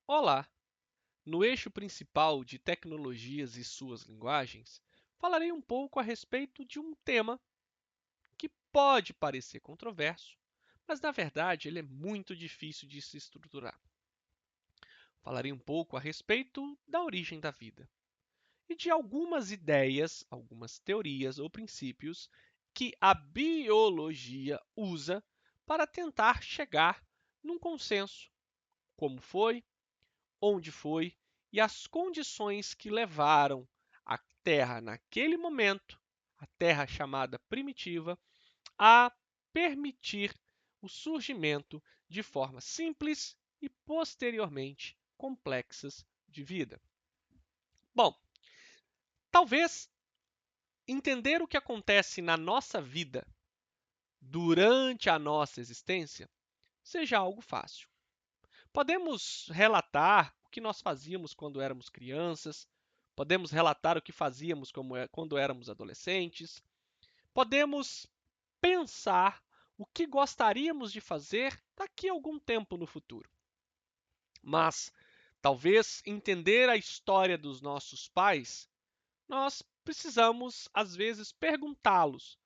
Olá! No eixo principal de tecnologias e suas linguagens, falarei um pouco a respeito de um tema que pode parecer controverso, mas na verdade ele é muito difícil de se estruturar. Falarei um pouco a respeito da origem da vida e de algumas ideias, algumas teorias ou princípios que a biologia usa para tentar chegar num consenso, como onde foi e as condições que levaram a Terra naquele momento, a Terra chamada primitiva, a permitir o surgimento de formas simples e posteriormente complexas de vida. Bom, talvez entender o que acontece na nossa vida durante a nossa existência seja algo fácil. Podemos relatar o que nós fazíamos quando éramos crianças, podemos relatar o que fazíamos quando éramos adolescentes, podemos pensar o que gostaríamos de fazer daqui a algum tempo no futuro. Mas talvez entender a história dos nossos pais, nós precisamos às vezes perguntá-los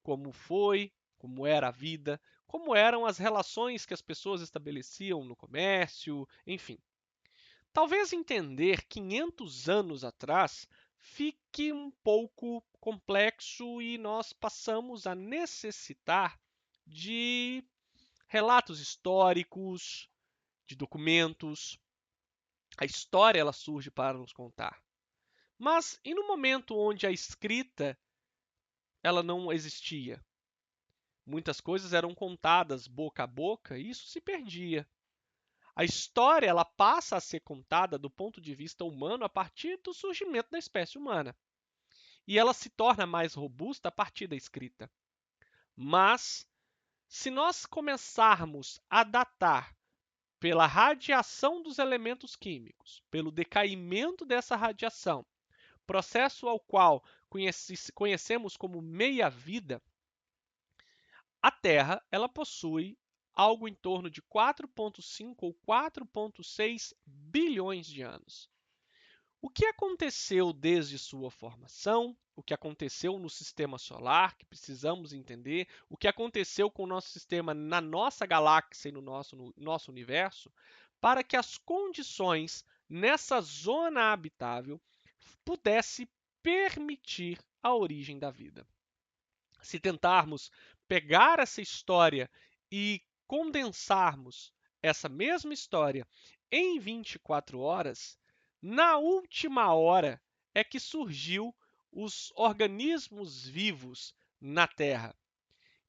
como foi, como era a vida, como eram as relações que as pessoas estabeleciam no comércio, enfim. Talvez entender 500 anos atrás fique um pouco complexo e nós passamos a necessitar de relatos históricos, de documentos. A história ela surge para nos contar. Mas e no momento onde a escrita ela não existia? Muitas coisas eram contadas boca a boca e isso se perdia. A história ela passa a ser contada do ponto de vista humano a partir do surgimento da espécie humana. E ela se torna mais robusta a partir da escrita. Mas, se nós começarmos a datar pela radiação dos elementos químicos, pelo decaimento dessa radiação, processo ao qual conhecemos como meia-vida, a Terra ela possui algo em torno de 4,5 ou 4,6 bilhões de anos. O que aconteceu desde sua formação? O que aconteceu no sistema solar, que precisamos entender? O que aconteceu com o nosso sistema na nossa galáxia e no nosso universo? Para que as condições nessa zona habitável pudesse permitir a origem da vida. Se tentarmos pegar essa história e condensarmos essa mesma história em 24 horas, na última hora é que surgiu os organismos vivos na Terra.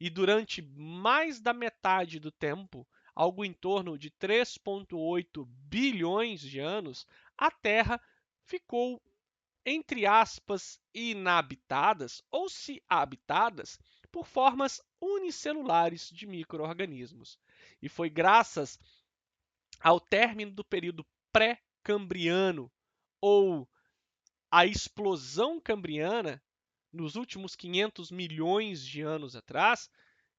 E durante mais da metade do tempo, algo em torno de 3,8 bilhões de anos, a Terra ficou, entre aspas, inabitadas ou se habitadas por formas unicelulares de micro-organismos. E foi graças ao término do período pré-cambriano ou a explosão cambriana nos últimos 500 milhões de anos atrás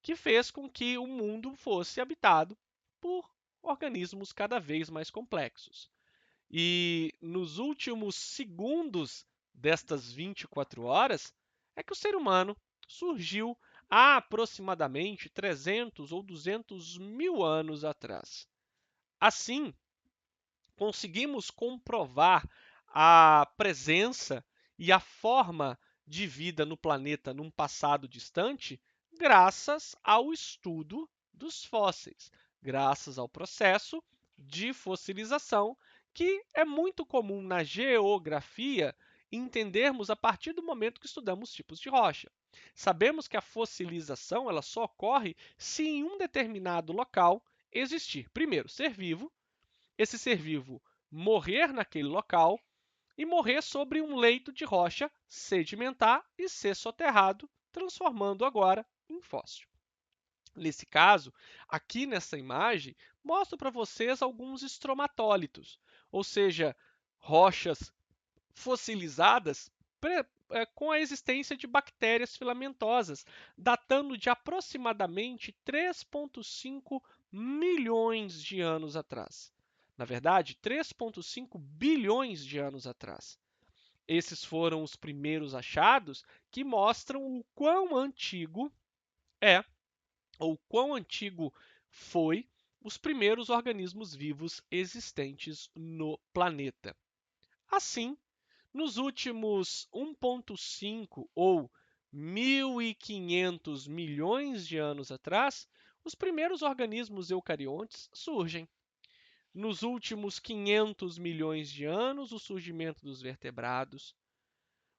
que fez com que o mundo fosse habitado por organismos cada vez mais complexos. E nos últimos segundos destas 24 horas é que o ser humano surgiu há aproximadamente 300 ou 200 mil anos atrás. Assim, conseguimos comprovar a presença e a forma de vida no planeta num passado distante graças ao estudo dos fósseis, graças ao processo de fossilização, que é muito comum na geografia entendermos a partir do momento que estudamos tipos de rocha. Sabemos que a fossilização ela só ocorre se em um determinado local existir, primeiro, ser vivo, esse ser vivo morrer naquele local e morrer sobre um leito de rocha sedimentar e ser soterrado, transformando agora em fóssil. Nesse caso, aqui nessa imagem, mostro para vocês alguns estromatólitos, ou seja, rochas fossilizadas com a existência de bactérias filamentosas, datando de aproximadamente 3,5 milhões de anos atrás. Na verdade, 3,5 bilhões de anos atrás. Esses foram os primeiros achados que mostram o quão antigo é, ou quão antigo foi, os primeiros organismos vivos existentes no planeta. Assim, nos últimos 1,5 ou 1.500 milhões de anos atrás, os primeiros organismos eucariontes surgem. Nos últimos 500 milhões de anos, o surgimento dos vertebrados,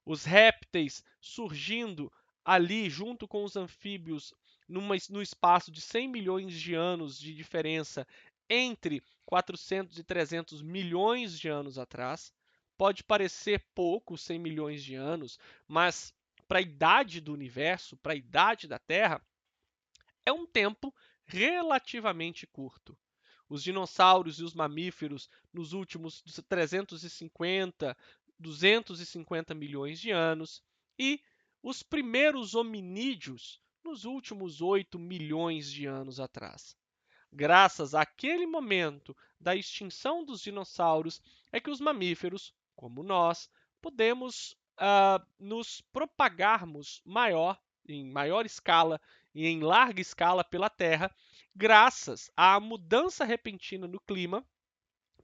os répteis surgindo ali junto com os anfíbios no espaço de 100 milhões de anos de diferença entre 400 e 300 milhões de anos atrás. Pode parecer pouco, 100 milhões de anos, mas para a idade do universo, para a idade da Terra, é um tempo relativamente curto. Os dinossauros e os mamíferos nos últimos 350, 250 milhões de anos e os primeiros hominídeos nos últimos 8 milhões de anos atrás. Graças àquele momento da extinção dos dinossauros é que os mamíferos, como nós, podemos nos propagarmos em maior escala e em larga escala pela Terra, graças à mudança repentina no clima,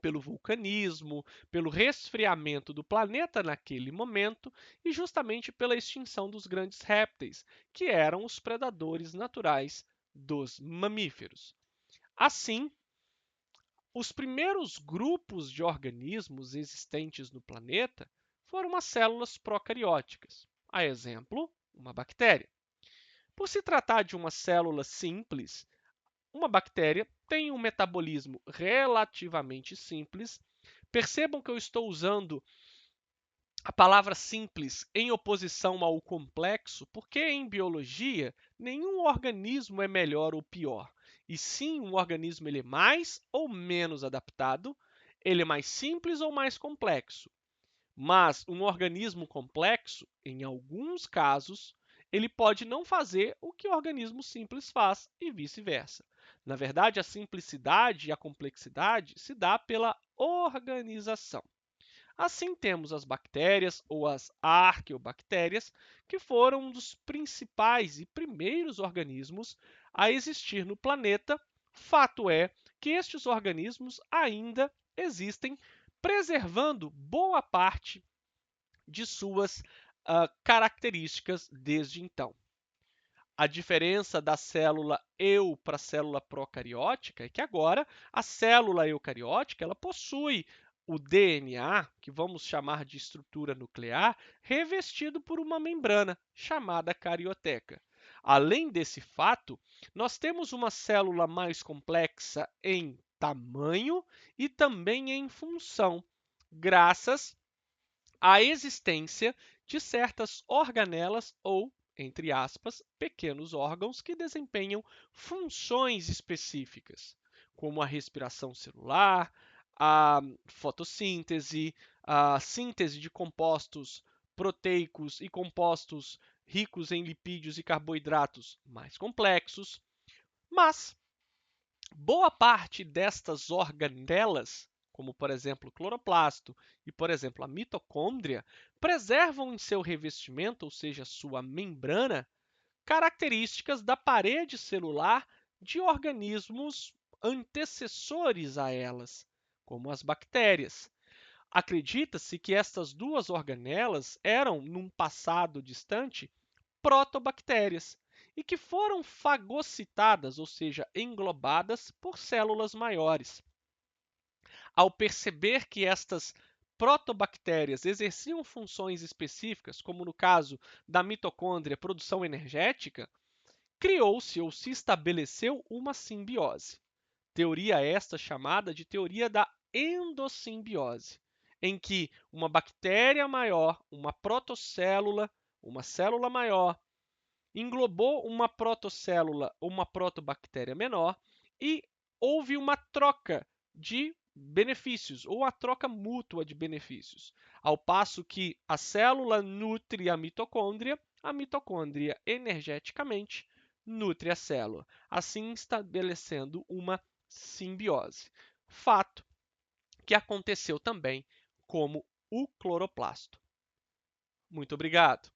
pelo vulcanismo, pelo resfriamento do planeta naquele momento e justamente pela extinção dos grandes répteis, que eram os predadores naturais dos mamíferos. Assim, os primeiros grupos de organismos existentes no planeta foram as células procarióticas, a exemplo, uma bactéria. Por se tratar de uma célula simples, uma bactéria tem um metabolismo relativamente simples. Percebam que eu estou usando a palavra simples em oposição ao complexo, porque em biologia nenhum organismo é melhor ou pior, e sim um organismo ele é mais ou menos adaptado, ele é mais simples ou mais complexo. Mas um organismo complexo, em alguns casos, ele pode não fazer o que o organismo simples faz e vice-versa. Na verdade, a simplicidade e a complexidade se dá pela organização. Assim, temos as bactérias ou as arqueobactérias, que foram um dos principais e primeiros organismos a existir no planeta. Fato é que estes organismos ainda existem, preservando boa parte de suas características desde então. A diferença da célula para a célula procariótica é que agora a célula eucariótica ela possui o DNA, que vamos chamar de estrutura nuclear, revestido por uma membrana chamada carioteca. Além desse fato, nós temos uma célula mais complexa em tamanho e também em função, graças à existência de certas organelas ou, entre aspas, pequenos órgãos que desempenham funções específicas, como a respiração celular, a fotossíntese, a síntese de compostos proteicos e compostos ricos em lipídios e carboidratos mais complexos. Mas boa parte destas organelas, como por exemplo o cloroplasto e por exemplo a mitocôndria, preservam em seu revestimento, ou seja, sua membrana, características da parede celular de organismos antecessores a elas, como as bactérias. Acredita-se que estas duas organelas eram, num passado distante, protobactérias e que foram fagocitadas, ou seja, englobadas por células maiores. Ao perceber que estas protobactérias exerciam funções específicas, como no caso da mitocôndria, produção energética, criou-se ou se estabeleceu uma simbiose. Teoria esta chamada de teoria da endossimbiose, em que uma bactéria maior, uma protocélula, uma célula maior, englobou uma protocélula ou uma protobactéria menor e houve uma troca de benefícios ou a troca mútua de benefícios. Ao passo que a célula nutre a mitocôndria energeticamente nutre a célula, assim estabelecendo uma simbiose. Fato que aconteceu também como o cloroplasto. Muito obrigado!